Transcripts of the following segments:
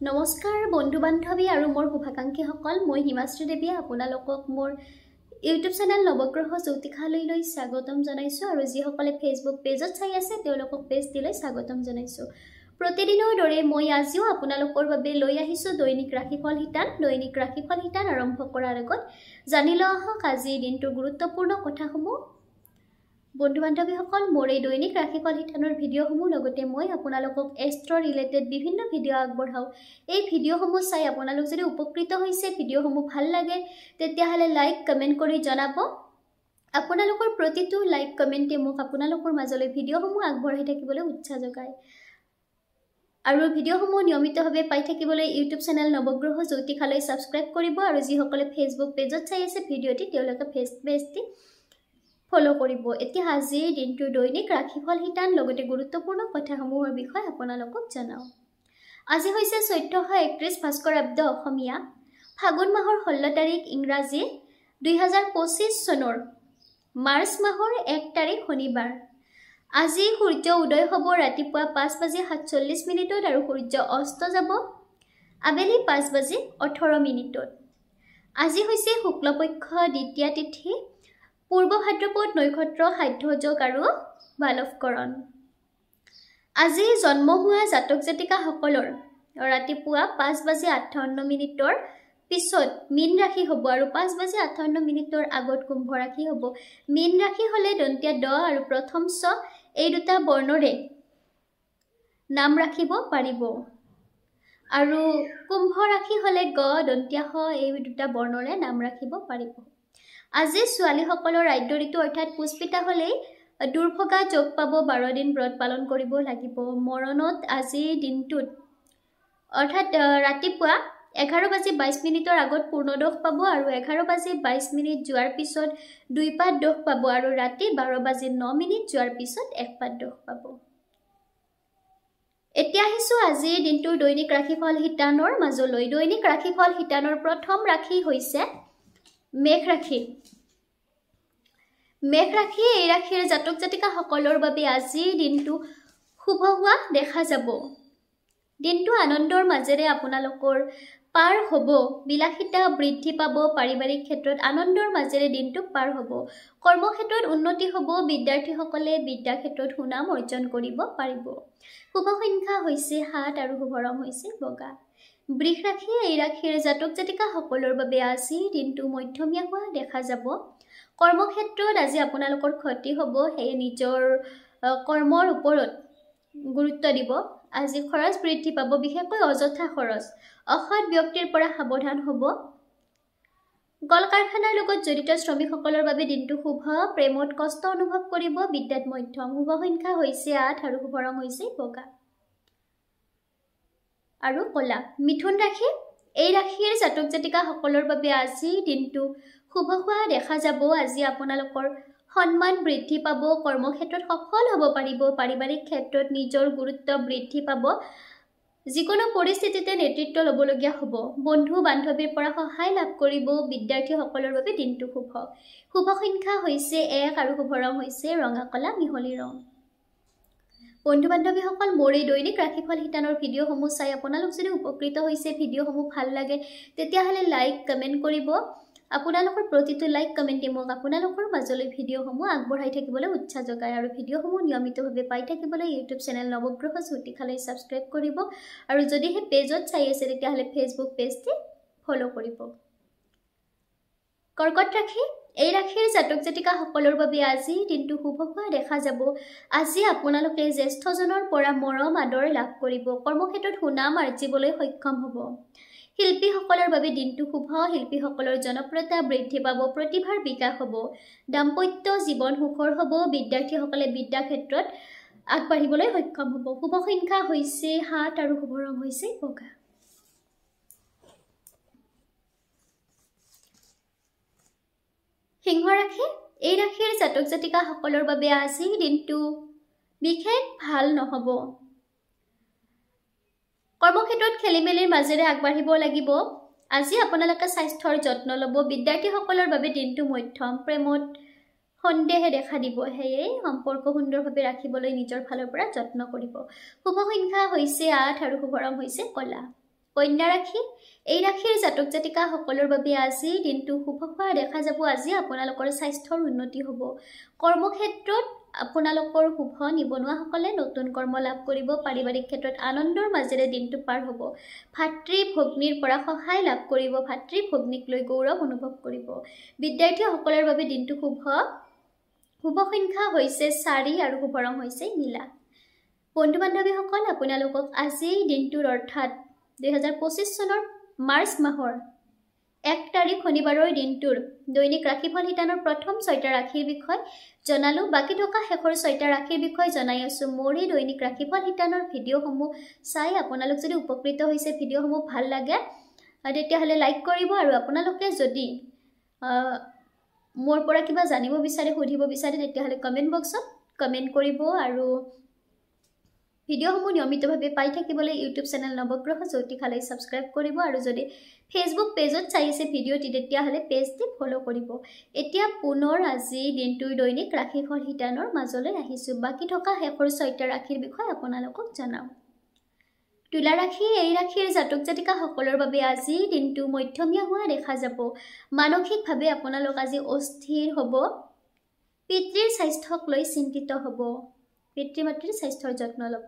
নমস্কাৰ বন্ধু বান্ধৱী আৰু মোৰ শুভাকাংক্ষীসকল মই হিমাশ্ৰী দেৱীয়ে আপোনালোকক মোৰ ইউটিউব চেনেল নৱগ্ৰহ জ্যোতিষালয়লৈ স্বাগতম জনাইছোঁ আৰু যিসকলে ফেচবুক পেজত চাই আছে তেওঁলোকক পেজটিলৈ স্বাগতম জনাইছোঁ। প্ৰতিদিনৰ দৰে মই আজিও আপোনালোকৰ বাবে লৈ আহিছোঁ দৈনিক ৰাশিফল হিতান আৰম্ভ কৰাৰ আগত জানি লওঁ আহক আজিৰ দিনটোৰ গুৰুত্বপূৰ্ণ কথাসমূহ। বন্ধু বান্ধৱীসকল মোৰ এই দৈনিক ৰাশিফল হিতানৰ ভিডিঅ'সমূহ লগতে মই আপোনালোকক এষ্ট্ৰ ৰিলেটেড বিভিন্ন ভিডিঅ' আগবঢ়াওঁ। এই ভিডিঅ'সমূহ চাই আপোনালোক যদি উপকৃত হৈছে, ভিডিঅ'সমূহ ভাল লাগে তেতিয়াহ'লে লাইক কমেণ্ট কৰি জনাব। আপোনালোকৰ প্ৰতিটো লাইক কমেণ্টে মোক আপোনালোকৰ মাজলৈ ভিডিঅ'সমূহ আগবঢ়াই থাকিবলৈ উৎসাহ যোগায়। আৰু ভিডিঅ'সমূহ নিয়মিতভাৱে পাই থাকিবলৈ ইউটিউব চেনেল নৱগ্ৰহ জ্যোতিষালয় ছাবস্ক্ৰাইব কৰিব আৰু যিসকলে ফেচবুক পেজত চাই আছে ভিডিঅ'টি তেওঁলোকে পেজটি ফলো কৰিব। এতিয়া আজিৰ দিনটোৰ দৈনিক ৰাশিফল হিতান লগতে গুৰুত্বপূৰ্ণ কথাসমূহৰ বিষয়ে আপোনালোকক জনাওঁ। আজি হৈছে 1431 ভাস্কৰাব্দ অসমীয়া ফাগুন মাহৰ 16 তাৰিখ ইংৰাজী 2025 চনৰ মাৰ্চ মাহৰ 1 তাৰিখ শনিবাৰ। আজি সূৰ্য উদয় হ'ব ৰাতিপুৱা 5:47 আৰু সূৰ্য অস্ত যাব আবেলি 5:18। আজি হৈছে শুক্লপক্ষ দ্বিতীয়া তিথি, পূৰ্ব ভাদ্ৰপদ নক্ষত্ৰ সাধ্যযোগ আৰু বালৱকৰণ। আজি জন্ম হোৱা জাতক জাতিকাসকলৰ ৰাতিপুৱা 5:58 পিছত মীন ৰাশি হ'ব আৰু 5:58 আগত কুম্ভ ৰাশি হ'ব। মীন ৰাশি হ'লে দন্তীয়া দ আৰু প্ৰথম ছ এই দুটা বৰ্ণৰে নাম ৰাখিব পাৰিব আৰু কুম্ভ ৰাশি হ'লে গ দন্তীয়া হ এই দুটা বৰ্ণৰে নাম ৰাখিব পাৰিব। আজি ছোৱালীসকলৰ আদ্য ঋতু অৰ্থাৎ পুষ্পিতা হ'লেই দুৰ্ভগা যোগ পাব, 12 দিন ব্ৰত পালন কৰিব লাগিব। মৰণত আজিৰ দিনটোত অৰ্থাৎ ৰাতিপুৱা 11:22 আগত পূৰ্ণদোষ পাব আৰু 11:22 যোৱাৰ পিছত 2 পাত দোষ পাব আৰু ৰাতি 12:09 যোৱাৰ পিছত 1 পাত দোষ পাব। এতিয়া আহিছোঁ আজিৰ দিনটোৰ দৈনিক ৰাশিফল হিতানৰ মাজলৈ। দৈনিক ৰাশিফল হিতানৰ প্ৰথম ৰাশি হৈছে মেঘ ৰাশি। মেঘ ৰাশি এই ৰাশিৰ জাতক জাতিকাসকলৰ বাবে আজিৰ দিনটো শুভ হোৱা দেখা যাব। দিনটো আনন্দৰ মাজেৰে আপোনালোকৰ পাৰ হ'ব, বিলাসিতা বৃদ্ধি পাব, পাৰিবাৰিক ক্ষেত্ৰত আনন্দৰ মাজেৰে দিনটো পাৰ হ'ব, কৰ্মক্ষেত্ৰত উন্নতি হ'ব, বিদ্যাৰ্থীসকলে বিদ্যা ক্ষেত্ৰত সুনাম অৰ্জন কৰিব পাৰিব। শুভ সংখ্যা হৈছে 7 আৰু শুভ ৰং হৈছে বগা। বৃষ ৰাশি এই ৰাশিৰ জাতক জাতিকাসকলৰ বাবে আজিৰ দিনটো মধ্যমীয়া হোৱা দেখা যাব। কৰ্মক্ষেত্ৰত আজি আপোনালোকৰ ক্ষতি হ'ব, সেয়ে নিজৰ কৰ্মৰ ওপৰত গুৰুত্ব দিব। আজি খৰচ বৃদ্ধি পাব, বিশেষকৈ অযথা খৰচ। অসৎ ব্যক্তিৰ পৰা সাৱধান হ'ব। কল কাৰখানাৰ লগত জড়িত শ্ৰমিকসকলৰ বাবে দিনটো শুভ, প্ৰেমত কষ্ট অনুভৱ কৰিব, বিদ্যাত মধ্যম। শুভ সংখ্যা হৈছে 8 আৰু শুভ ৰং হৈছে বগা আৰু কলা। মিথুন ৰাশি এই ৰাশিৰ জাতক জাতিকাসকলৰ বাবে আজিৰ দিনটো শুভ হোৱা দেখা যাব। আজি আপোনালোকৰ সন্মান বৃদ্ধি পাব, কৰ্মক্ষেত্ৰত সফল হ'ব পাৰিব, পাৰিবাৰিক ক্ষেত্ৰত নিজৰ গুৰুত্ব বৃদ্ধি পাব, যিকোনো পৰিস্থিতিতে নেতৃত্ব ল'বলগীয়া হ'ব, বন্ধু বান্ধৱীৰ পৰা সহায় লাভ কৰিব। বিদ্যাৰ্থীসকলৰ বাবে দিনটো শুভ। শুভ সংখ্যা হৈছে 1 আৰু শুভ ৰং হৈছে ৰঙা কলা মিহলি ৰং। বন্ধু বান্ধৱীসকল মোৰ এই দৈনিক ৰাশিফল হিতানৰ ভিডিঅ'সমূহ চাই আপোনালোক যদি উপকৃত হৈছে, ভিডিঅ'সমূহ ভাল লাগে তেতিয়াহ'লে লাইক কমেণ্ট কৰিব। আপোনালোকৰ প্ৰতিটো লাইক কমেণ্টে মোক আপোনালোকৰ মাজলৈ ভিডিঅ'সমূহ আগবঢ়াই থাকিবলৈ উৎসাহ যোগায় আৰু ভিডিঅ'সমূহ নিয়মিতভাৱে পাই থাকিবলৈ ইউটিউব চেনেল নৱগ্ৰহ জ্যোতিষালয় ছাবস্ক্ৰাইব কৰিব আৰু যদিহে পেজত চাই আছে তেতিয়াহ'লে ফেচবুক পেজটি ফলো কৰিব। কৰ্কট ৰাশি এই ৰাশিৰ জাতক জাতিকাসকলৰ বাবে আজিৰ দিনটো শুভ হোৱা দেখা যাব। আজি আপোনালোকে জ্যেষ্ঠজনৰ পৰা মৰম আদৰ লাভ কৰিব, কৰ্মক্ষেত্ৰত সুনাম আৰ্জিবলৈ সক্ষম হ'ব। শিল্পীসকলৰ বাবে দিনটো শুভ, শিল্পীসকলৰ জনপ্ৰিয়তা বৃদ্ধি পাব, প্ৰতিভাৰ বিকাশ হ'ব, দাম্পত্য জীৱন সুখৰ হ'ব, বিদ্যাৰ্থীসকলে বিদ্যা ক্ষেত্ৰত আগবাঢ়িবলৈ সক্ষম হ'ব। শুভ সংখ্যা হৈছে 7 আৰু শুভ ৰং হৈছে বগা। সিংহ ৰাশি এই ৰাশিৰ জাতক জাতিকাসকলৰ বাবে আজিৰ দিনটো বিশেষ ভাল নহ'ব। কৰ্মক্ষেত্ৰত খেলিমেলিৰ মাজেৰে আগবাঢ়িব লাগিব। আজি আপোনালোকে স্বাস্থ্যৰ যত্ন ল'ব, বিদ্যাৰ্থীসকলৰ বাবে দিনটো মধ্যম, প্ৰেমত সন্দেহে দেখা দিব, সেয়ে সম্পৰ্ক সুন্দৰভাৱে ৰাখিবলৈ নিজৰ ফালৰ পৰা যত্ন কৰিব। শুভ সংখ্যা হৈছে 8 আৰু শুভ ৰং হৈছে কলা। কন্যা ৰাশি এই ৰাশিৰ জাতক জাতিকাসকলৰ বাবে আজি দিনটো শুভ হোৱা দেখা যাব আজি আপোনালোকৰ স্বাস্থ্যৰ উন্নতি হ'ব কৰ্মক্ষেত্ৰত আপোনালোকৰ শুভ নিবনুৱাসকলে নতুন কৰ্ম লাভ কৰিব পাৰিবাৰিক ক্ষেত্ৰত আনন্দৰ মাজেৰে দিনটো পাৰ হ'ব ভাতৃ ভগ্নীৰ পৰা সহায় লাভ কৰিব ভাতৃ ভগ্নীক লৈ গৌৰৱ অনুভৱ কৰিব বিদ্যাৰ্থীসকলৰ বাবে দিনটো শুভ সংখ্যা হৈছে 4 আৰু শুভ ৰং হৈছে নীলা বন্ধু বান্ধৱীসকল আপোনালোকক আজি দিনটোৰ অৰ্থাৎ 2025 চনৰ মাৰ্চ মাহৰ 1 তাৰিখ শনিবাৰৰ দিনটোৰ দৈনিক ৰাশিফল হিতানৰ প্ৰথম 6টা ৰাশিৰ বিষয় জনালো বাকি থকা শেষৰ 6টা ৰাশিৰ বিষয় জনাই আছো মোৰ এই দৈনিক ৰাশিফল হিতানৰ ভিডিঅ'সমূহ চাই আপোনালোক যদি উপকৃত হৈছে ভিডিঅ'সমূহ ভাল লাগে তেতিয়াহলে লাইক কৰিব আৰু আপোনালোকে যদি মোৰ পৰা কিবা জানিব বিচাৰে সুধিব বিচাৰে তেতিয়াহলে কমেন্ট বক্সত কমেন্ট কৰিব আৰু ভিডিঅ'সমূহ নিয়মিতভাৱে পাই থাকিবলৈ ইউটিউব চেনেল নৱগ্ৰহ জ্যোতিষালয় সাবস্ক্ৰাইব কৰিব আৰু যদি ফেসবুক পেজত চাই আছে ভিডিঅ'টি তেতিয়াহলে পেজটি ফলো কৰিব এতিয়া পুনৰ আজি দিনটোৰ দৈনিক ৰাশিফল হিতানৰ মাজলৈ আহিছো বাকি থকা শেষৰ 6টা ৰাশিৰ বিষয় আপোনালোকক জনাও তুলা ৰাশি এই ৰাশিৰ জাতক জাতিকাসকলৰ বাবে আজি দিনটো মধ্যমীয়া হোৱা দেখা যাব মানসিকভাৱে আপোনালোক আজি অস্থিৰ হ'ব পিতৃৰ স্বাস্থ্যক লৈ চিন্তিত হ'ব পিতৃ মাতৃৰ স্বাস্থ্যৰ যত্ন ল'ব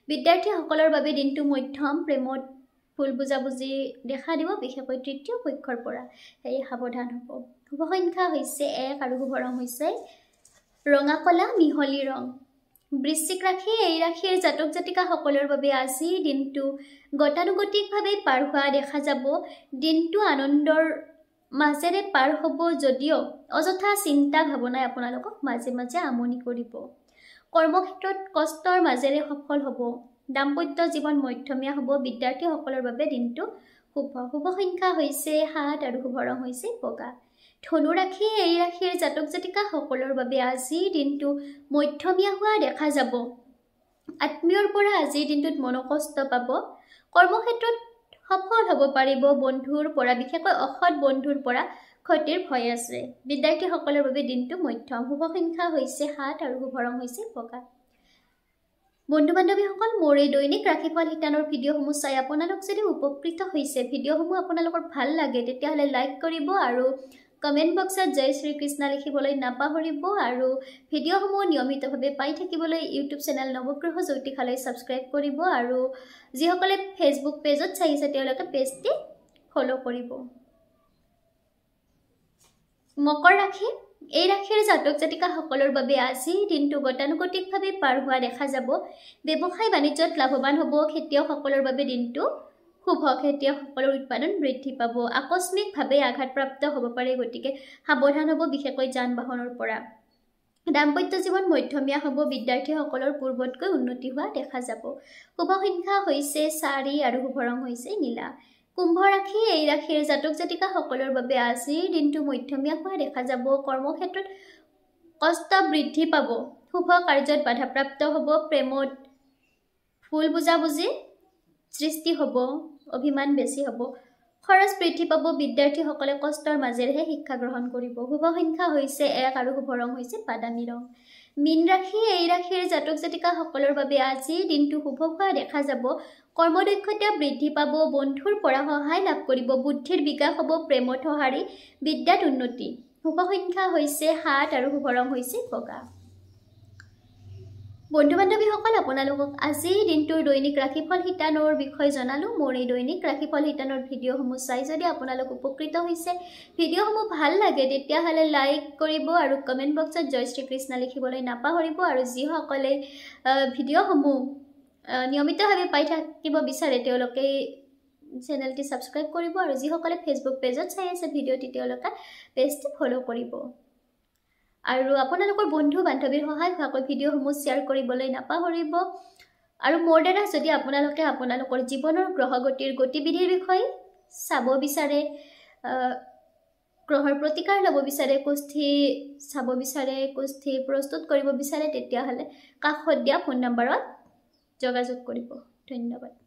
বিদ্যাৰ্থীসকলৰ বাবে দিনটো মধ্যম প্ৰেমত ফুল বুজাবুজি দেখা দিব বিশেষকৈ তৃতীয় পক্ষৰ পৰা এই সাৱধান হ'ব শুভ সংখ্যা হৈছে 1 আৰু শুভ ৰং হৈছে ৰঙা কলা মিহলি ৰং বৃশ্চিক ৰাশি এই ৰাশিৰ জাতক জাতিকাসকলৰ বাবে আজি দিনটো গতানুগতিকভাৱে পাৰ হোৱা দেখা যাব দিনটো আনন্দৰ মাজেৰে পাৰ হ'ব যদিও অযথা চিন্তা ভাৱনাই আপোনালোকক মাজে মাজে আমনি কৰিব কৰ্মক্ষেত্ৰত কষ্টৰ মাজেৰে সফল হ'ব দাম্পত্য জীৱন মধ্যমীয়া হ'ব বিদ্যাৰ্থীসকলৰ বাবে দিনটো শুভ সংখ্যা হৈছে 7 আৰু শুভ ৰং হৈছে বগা ধনু ৰাশি এই ৰাশিৰ জাতক জাতিকাসকলৰ বাবে আজি দিনটো মধ্যমীয়া হোৱা দেখা যাব আত্মীয়ৰ পৰা আজি দিনটোত মনোকষ্ট পাব কৰ্মক্ষেত্ৰত সফল হ'ব পাৰিব বন্ধুৰ পৰা বিশেষকৈ অসৎ বন্ধুৰ পৰা ক্ষতিৰ ভয় আছে বিদ্যাৰ্থীসকলৰ বাবে দিনটো মধ্যম শুভ সংখ্যা হৈছে 7 আৰু শুভ ৰং হৈছে বগা বন্ধু বান্ধৱীসকল মোৰ এই দৈনিক ৰাশিফল হিতানৰ ভিডিঅ'সমূহ চাই আপোনালোক যদি উপকৃত হৈছে ভিডিঅ'সমূহ আপোনালোকৰ ভাল লাগে তেতিয়াহলে লাইক কৰিব আৰু কমেন্ট বক্সত জয় শ্ৰী কৃষ্ণ লিখিবলৈ নাপাহৰিব আৰু ভিডিঅ'সমূহ নিয়মিতভাৱে পাই থাকিবলৈ ইউটিউব চেনেল নৱগ্ৰহ জ্যোতিষালয় সাবস্ক্ৰাইব কৰিব আৰু যিসকলে ফেসবুক পেজত চাই আছে তেওঁলোকে পেজটি ফলো কৰিব মকৰ ৰাশি এই ৰাশিৰ জাতক জাতিকাসকলৰ বাবে আজি দিনটো গতানুগতিকভাৱে পাৰ হোৱা দেখা যাব ব্যৱসায় বাণিজ্যত লাভৱান হ'ব খেতিয়কসকলৰ বাবে দিনটো শুভ খেতিয়কসকলৰ উৎপাদন বৃদ্ধি পাব আকস্মিকভাৱে আঘাতপ্ৰাপ্ত হ'ব পাৰে গতিকে সাৱধান হ'ব বিশেষকৈ যান বাহনৰ পৰা দাম্পত্য জীৱন মধ্যমীয়া হ'ব বিদ্যাৰ্থীসকলৰ পূৰ্বতকৈ উন্নতি হোৱা দেখা যাব শুভ সংখ্যা হৈছে 4 আৰু শুভ ৰং হৈছে নীলা কুম্ভ ৰাশি এই ৰাশিৰ জাতক জাতিকাসকলৰ বাবে আজি দিনটো মধ্যমীয়া হোৱা দেখা যাব কৰ্মক্ষেত্ৰত কষ্ট বৃদ্ধি পাব শুভ কাৰ্যত বাধাপ্ৰাপ্ত হ'ব প্ৰেমত ফুল বুজাবুজি সৃষ্টি হ'ব অভিমান বেছি হ'ব খৰচ বৃদ্ধি পাব বিদ্যাৰ্থীসকলে কষ্টৰ মাজেৰে শিক্ষা গ্ৰহণ কৰিব শুভ সংখ্যা হৈছে 1 আৰু শুভ ৰং হৈছে বাদামী ৰং মীন ৰাশি এই ৰাশিৰ জাতক জাতিকাসকলৰ বাবে আজি দিনটো শুভ হোৱা দেখা যাব কৰ্মদক্ষতা বৃদ্ধি পাব বন্ধুৰ পৰা সহায় লাভ কৰিব বুদ্ধিৰ বিকাশ হ'ব প্ৰেমত সঁহাৰি বিদ্যাত উন্নতি শুভ সংখ্যা হৈছে 7 আৰু শুভ ৰং হৈছে বগা বন্ধু বান্ধৱীসকল আপোনালোকক আজি দিনটোৰ দৈনিক ৰাশিফল হিতানৰ বিষয় জনালো মোৰ এই দৈনিক ৰাশিফল হিতানৰ ভিডিঅ'সমূহ চাই যদি আপোনালোক উপকৃত হৈছে ভিডিঅ'সমূহ ভাল লাগে তেতিয়াহলে লাইক কৰিব আৰু কমেন্ট বক্সত জয় শ্ৰী কৃষ্ণ লিখিবলৈ নাপাহৰিব আৰু যিসকলে ভিডিঅ'সমূহ নিয়মিতভাৱে পাই থাকিব বিচাৰে তেওঁলোকে চেনেলটি সাবস্ক্ৰাইব কৰিব আৰু যিসকলে ফেসবুক পেজত চাই আছে ভিডিঅ'টি তেওঁলোকে পেজটি ফলো কৰিব আৰু আপোনালোকৰ বন্ধু বান্ধৱীৰ সহায় হোৱাকৈ ভিডিঅ'সমূহ শ্বেয়াৰ কৰিবলৈ নাপাহৰিব আৰু মোৰ দ্বাৰা যদি আপোনালোকে আপোনালোকৰ জীৱনৰ গ্ৰহগতিৰ গতিবিধিৰ বিষয়ে চাব বিচাৰে গ্ৰহৰ প্ৰতিকাৰ ল'ব বিচাৰে কুষ্ঠি চাব বিচাৰে কুষ্ঠি প্ৰস্তুত কৰিব বিচাৰে তেতিয়াহলে কাষত দিয়া ফোন নম্বৰত যোগাযোগ কৰিব ধন্যবাদ